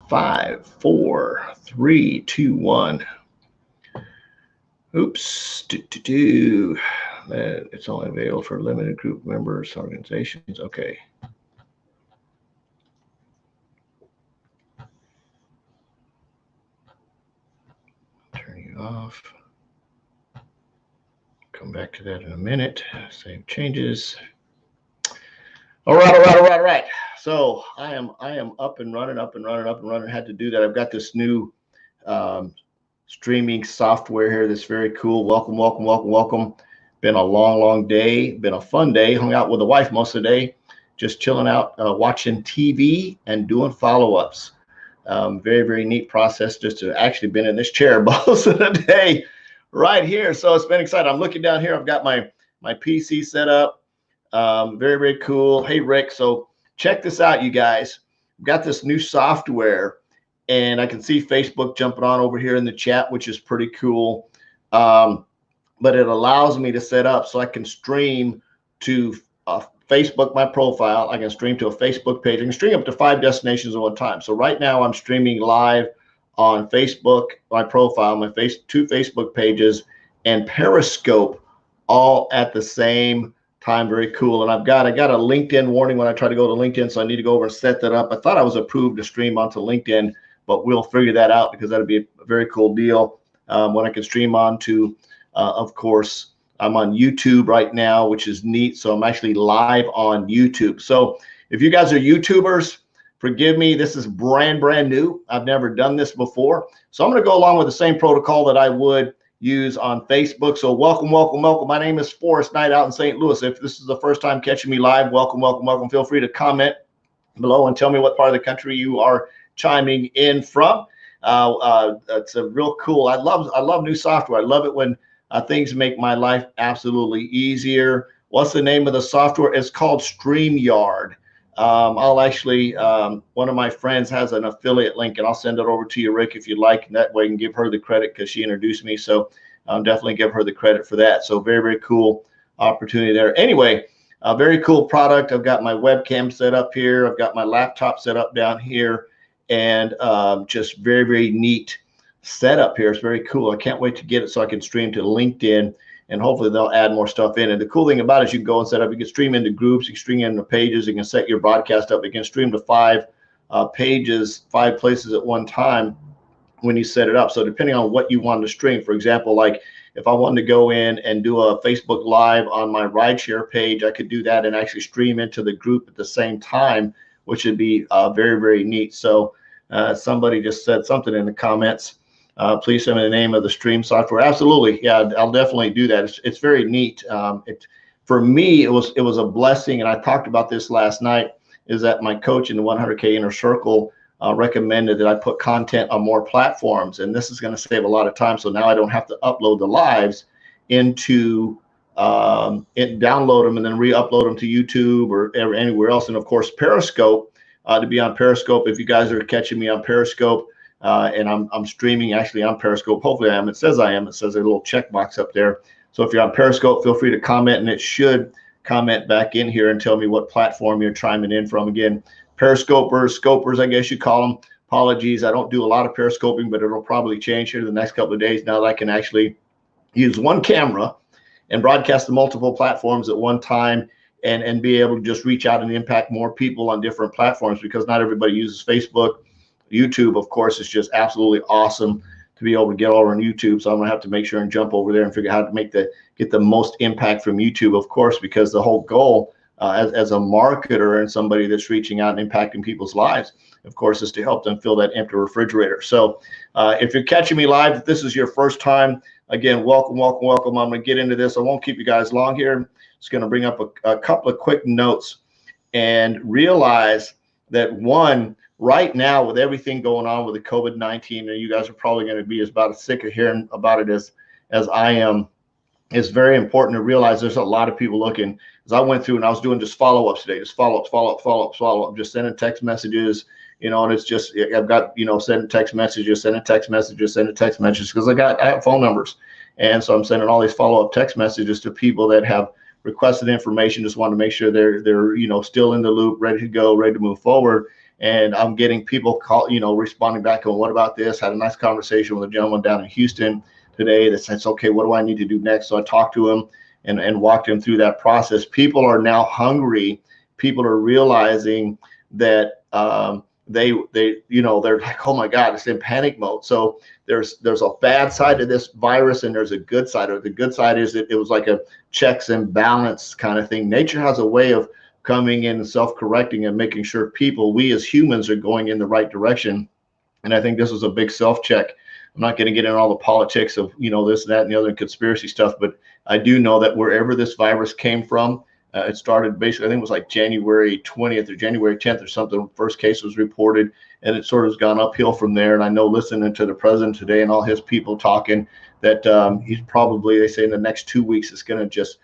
5, 4, 3, 2, 1. Oops. It's only available for limited group members, organizations. Okay. Turn you off. Come back to that in a minute. Save changes. All right. So I am up and running. Had to do that. I've got this new streaming software here that's very cool. Welcome. Been a long day. Been a fun day. Hung out with the wife most of the day, just chilling out, watching TV and doing follow-ups. Very neat process just to actually been in this chair most of the day right here. So it's been exciting. I'm looking down here. I've got my PC set up. Very cool. Hey, Rick. So check this out, you guys. We've got this new software, and I can see Facebook jumping on over here in the chat, which is pretty cool. But it allows me to set up so I can stream to Facebook, my profile. I can stream to a Facebook page. I can stream up to 5 destinations at one time. So right now I'm streaming live on Facebook, my profile, my 2 Facebook pages, and Periscope all at the same time. Very cool. And I got a LinkedIn warning when I try to go to LinkedIn, so I need to go over and set that up. I thought I was approved to stream onto LinkedIn, but we'll figure that out because that'll be a very cool deal when I can stream on to, of course, I'm on YouTube right now, which is neat. So I'm actually live on YouTube. So if you guys are YouTubers, forgive me. This is brand new. I've never done this before. So I'm going to go along with the same protocol that I would use on Facebook. So welcome. My name is Forrest Knight out in St. Louis. If this is the first time catching me live, welcome. Feel free to comment below and tell me what part of the country you are chiming in from. It's a real cool. I love new software. I love it when things make my life absolutely easier. What's the name of the software? It's called StreamYard. I'll actually, one of my friends has an affiliate link, and I'll send it over to you, Rick, if you'd like. And that way I can give her the credit because she introduced me. So I'll definitely give her the credit for that. So very cool opportunity there. Anyway, a very cool product. I've got my webcam set up here. I've got my laptop set up down here, and just very neat setup here. It's very cool. I can't wait to get it so I can stream to LinkedIn, and hopefully they'll add more stuff in. And the cool thing about it is you can go and set up, you can stream into groups, you can stream into pages, you can set your broadcast up, you can stream to 5 pages, 5 places at one time when you set it up. So depending on what you want to stream, for example, like if I wanted to go in and do a Facebook Live on my rideshare page, I could do that and actually stream into the group at the same time, which would be very neat. So somebody just said something in the comments. Please send me the name of the stream software. Absolutely. Yeah, I'll definitely do that. It's very neat. For me, it was a blessing. And I talked about this last night, is that my coach in the 100K Inner Circle recommended that I put content on more platforms. And this is going to save a lot of time. So now I don't have to upload the lives into download them and then re-upload them to YouTube or anywhere else. And of course, Periscope, to be on Periscope, if you guys are catching me on Periscope, and I'm streaming actually on Periscope. Hopefully I am. It says I am. It says a little checkbox up there. So if you're on Periscope, feel free to comment, and it should comment back in here and tell me what platform you're chiming in from. Again, Periscopers, scopers, I guess you call them. Apologies, I don't do a lot of Periscoping, but it'll probably change here the next couple of days now that I can actually use one camera and broadcast to multiple platforms at one time, and be able to just reach out and impact more people on different platforms, because not everybody uses Facebook. YouTube, of course, is just absolutely awesome to be able to get over on YouTube. So I'm gonna have to make sure and jump over there and figure out how to get the most impact from YouTube, of course, because the whole goal as a marketer and somebody that's reaching out and impacting people's lives, of course, is to help them fill that empty refrigerator. So if you're catching me live, if this is your first time, again, welcome. I'm gonna get into this. I won't keep you guys long here. Just gonna bring up a couple of quick notes and realize that, one, right now, with everything going on with the COVID-19, and you guys are probably going to be about as sick of hearing about it as I am, it's very important to realize there's a lot of people looking. As I went through and I was doing just follow-ups today, just follow-up, just sending text messages, and it's just, I've got, sending text messages, because I have phone numbers. And so I'm sending all these follow-up text messages to people that have requested information, just want to make sure they're still in the loop, ready to go, ready to move forward. And I'm getting people responding back on, what about this? Had a nice conversation with a gentleman down in Houston today that says, okay, what do I need to do next? So I talked to him and walked him through that process. People are now hungry. People are realizing that they're like, oh my God, it's in panic mode. So there's a bad side to this virus and there's a good side of it. The good side is that it was like a checks and balance kind of thing. Nature has a way of coming in and self-correcting and making sure we as humans are going in the right direction. And I think this was a big self-check. I'm not going to get into all the politics of, this, that, and the other conspiracy stuff, but I do know that wherever this virus came from, it started basically, I think it was like January 20th or January 10th or something. First case was reported, and it sort of has gone uphill from there. And I know, listening to the president today and all his people talking, that he's probably, they say in the next 2 weeks, it's going to just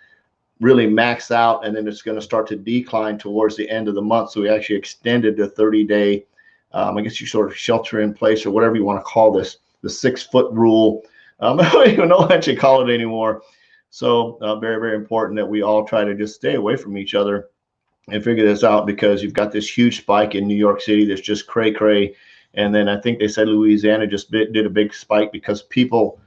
really max out, and then it's going to start to decline towards the end of the month. So we actually extended the 30-day, I guess you sort of shelter in place or whatever you want to call this, the 6-foot rule. I don't even know what you call it anymore. So very, very important that we all try to just stay away from each other and figure this out, because you've got this huge spike in New York City that's just cray. And then I think they said Louisiana just did a big spike because people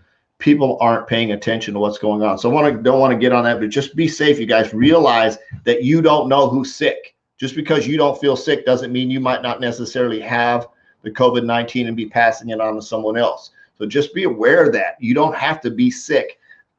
aren't paying attention to what's going on. So don't want to get on that, but just be safe, you guys. Realize that you don't know who's sick. Just because you don't feel sick doesn't mean you might not necessarily have the COVID-19 and be passing it on to someone else. So just be aware of that. You don't have to be sick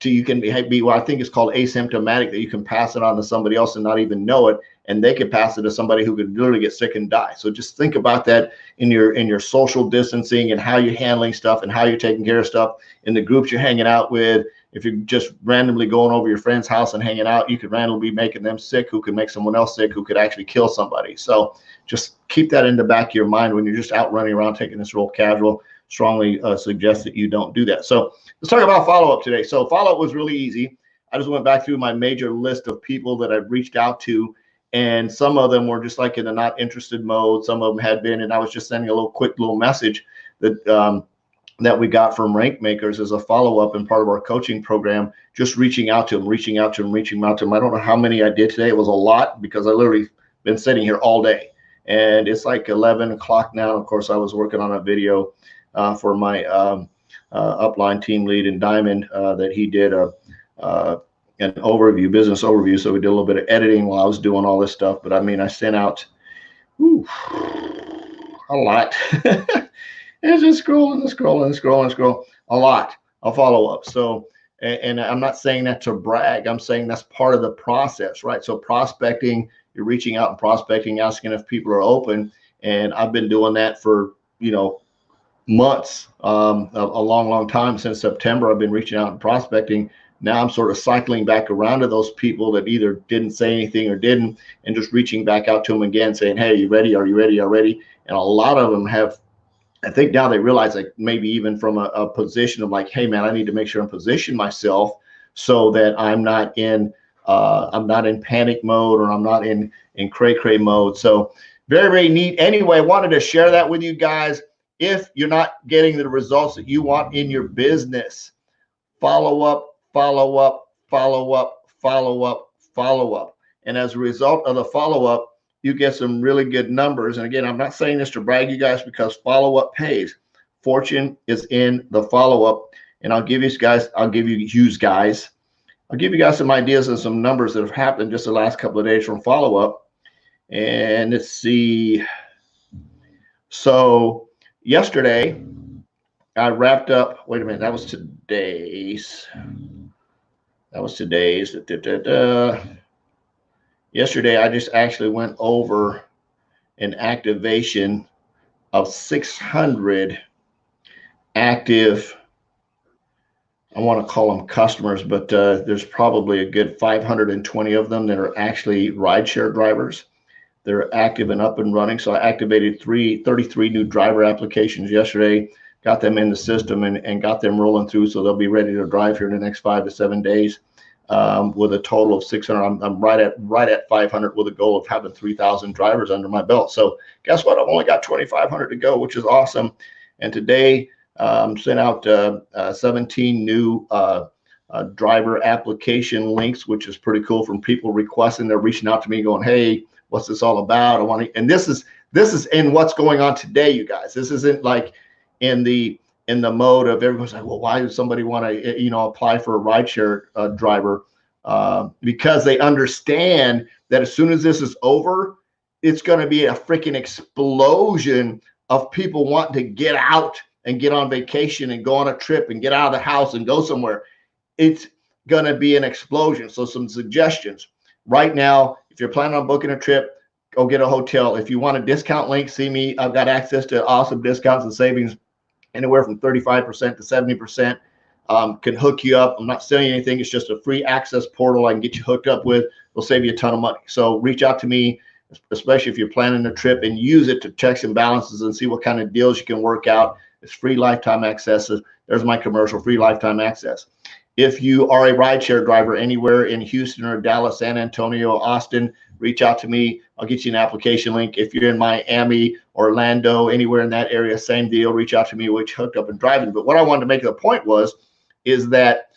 you can be what I think is called asymptomatic, that you can pass it on to somebody else and not even know it, and they could pass it to somebody who could literally get sick and die. So just think about that in your social distancing and how you're handling stuff and how you're taking care of stuff in the groups you're hanging out with. If you're just randomly going over your friend's house and hanging out, you could randomly be making them sick, who could make someone else sick, who could actually kill somebody. So just keep that in the back of your mind when you're just out running around taking this real casual. Strongly suggest that you don't do that. So let's talk about follow-up today. So follow-up was really easy. I just went back through my major list of people that I've reached out to, and some of them were just like in a not interested mode. Some of them had been, and I was just sending a quick little message that we got from Rank Makers as a follow-up and part of our coaching program, just reaching out to them. I don't know how many I did today. It was a lot because I literally been sitting here all day, and it's like 11 o'clock now. Of course, I was working on a video for my upline team lead in Diamond that he did an business overview. So we did a little bit of editing while I was doing all this stuff. But I mean, I sent out a lot. It's just scrolling, a lot of follow-up. So, and I'm not saying that to brag. I'm saying that's part of the process, right? So prospecting, you're reaching out and prospecting, asking if people are open. And I've been doing that for, months, a long time. Since September, I've been reaching out and prospecting. Now I'm sort of cycling back around to those people that either didn't say anything or didn't, and just reaching back out to them again, saying, hey, you ready? Are you ready? Are you ready? And a lot of them have, I think now they realize, like, maybe even from a position of like, hey man, I need to make sure I'm positioning myself so that I'm not in panic mode, or I'm not in cray mode. So very, very neat. Anyway, I wanted to share that with you guys. If you're not getting the results that you want in your business, follow up. And as a result of the follow-up, you get some really good numbers. And again, I'm not saying this to brag you guys, because follow-up pays. Fortune is in the follow-up. And I'll give you guys some ideas and some numbers that have happened just the last couple of days from follow-up. And let's see. So yesterday, I wrapped up. Wait a minute, that was today's. Yesterday, I just actually went over an activation of 600 active, I want to call them customers, but there's probably a good 520 of them that are actually rideshare drivers. They're active and up and running. So I activated 33 new driver applications yesterday, got them in the system and got them rolling through. So they'll be ready to drive here in the next 5 to 7 days with a total of 600. I'm right at 500 with a goal of having 3,000 drivers under my belt. So guess what? I've only got 2,500 to go, which is awesome. And today sent out 17 new driver application links, which is pretty cool, from people requesting. They're reaching out to me going, hey, what's this all about? I want to, and this is this is in what's going on today, you guys. This isn't like in the mode of everyone's like, well, why does somebody want to, apply for a rideshare driver? Because they understand that as soon as this is over, it's going to be a freaking explosion of people wanting to get out and get on vacation and go on a trip and get out of the house and go somewhere. It's going to be an explosion. So some suggestions right now, if you're planning on booking a trip, go get a hotel. If you want a discount link, see me. I've got access to awesome discounts and savings anywhere from 35% to 70%. Can hook you up. I'm not selling anything. It's just a free access portal I can get you hooked up with. It'll save you a ton of money. So reach out to me, especially if you're planning a trip, and use it to checks and balances and see what kind of deals you can work out. It's free lifetime access. There's my commercial, free lifetime access. If you are a rideshare driver anywhere in Houston or Dallas, San Antonio, Austin, reach out to me. I'll get you an application link. If you're in Miami, Orlando, anywhere in that area, same deal. Reach out to me. We'll get you hooked up and driving. But what I wanted to make the point is that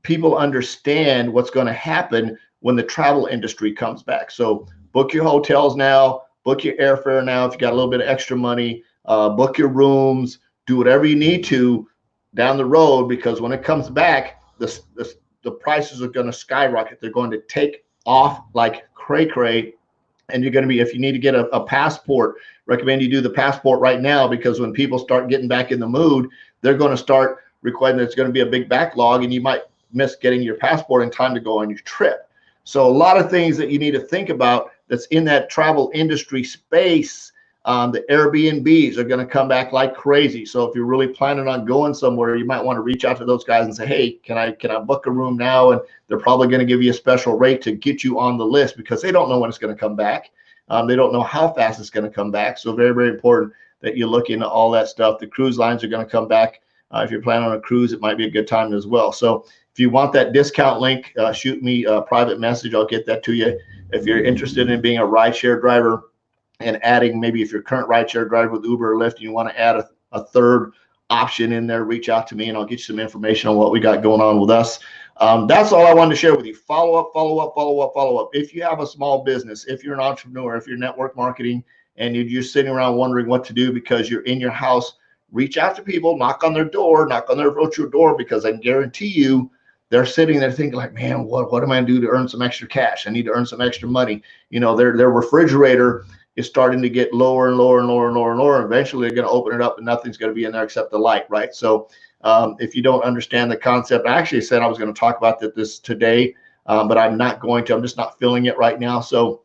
people understand what's going to happen when the travel industry comes back. So book your hotels now, book your airfare now. If you got a little bit of extra money, book your rooms, do whatever you need to down the road, because when it comes back, the prices are going to skyrocket. They're going to take off like cray. And you're going to be, if you need to get a passport, recommend you do the passport right now, because when people start getting back in the mood, they're going to start requiring that it's going to be a big backlog, and you might miss getting your passport in time to go on your trip. So a lot of things that you need to think about that's in that travel industry space. The Airbnbs are going to come back like crazy. So if you're really planning on going somewhere, you might want to reach out to those guys and say, hey, can I book a room now? And they're probably going to give you a special rate to get you on the list, because they don't know when it's going to come back. They don't know how fast it's going to come back. So very, very important that you look into all that stuff. The cruise lines are going to come back. If you're planning on a cruise, it might be a good time as well. So if you want that discount link, shoot me a private message. I'll get that to you. If you're interested in being a rideshare driver and adding, maybe if you're a current rideshare driver with Uber or Lyft and you want to add a third option in there, reach out to me and I'll get you some information on what we got going on with us. That's all I wanted to share with you. Follow up. If you have a small business, if you're an entrepreneur, if you're network marketing and you're just sitting around wondering what to do because you're in your house, reach out to people, knock on their virtual door, because I can guarantee you they're sitting there thinking like, man, what am I going to do to earn some extra cash? I need to earn some extra money. Their refrigerator is starting to get lower and lower. Eventually they're going to open it up and nothing's going to be in there except the light, right? So if you don't understand the concept, I actually said I was going to talk about this today, but I'm not going to. I'm just not feeling it right now. So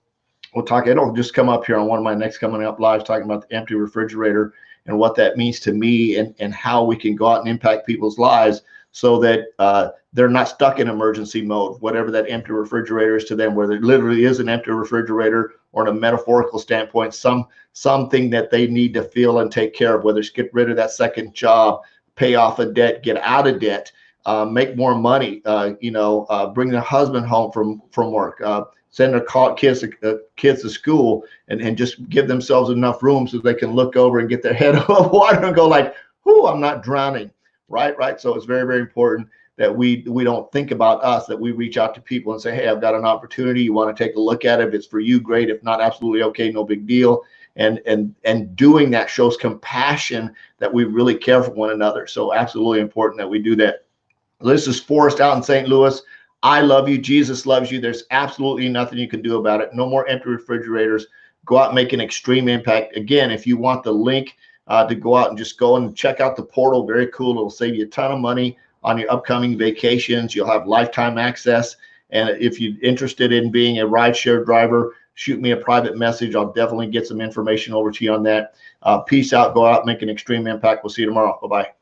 we'll talk. It'll just come up here on one of my next coming up lives, talking about the empty refrigerator and what that means to me, and how we can go out and impact people's lives so that they're not stuck in emergency mode, whatever that empty refrigerator is to them, where there literally is an empty refrigerator, or in a metaphorical standpoint, something that they need to feel and take care of, whether it's get rid of that second job, pay off a debt, get out of debt, make more money, bring their husband home from work, send their kids to school, and just give themselves enough room so they can look over and get their head above water and go like, whoo, I'm not drowning, right? So it's very, very important that we don't think about us, that we reach out to people and say, hey, I've got an opportunity. You want to take a look at it? If it's for you, great. If not, absolutely okay, no big deal. And doing that shows compassion, that we really care for one another. So absolutely important that we do that. This is Forrest out in St. Louis. I love you. Jesus loves you. There's absolutely nothing you can do about it. No more empty refrigerators. Go out and make an extreme impact. Again, if you want the link to go out and just go and check out the portal, very cool. It'll save you a ton of money on your upcoming vacations. You'll have lifetime access. And if you're interested in being a rideshare driver, shoot me a private message. I'll definitely get some information over to you on that. Peace out. Go out, make an extreme impact. We'll see you tomorrow. Bye-bye.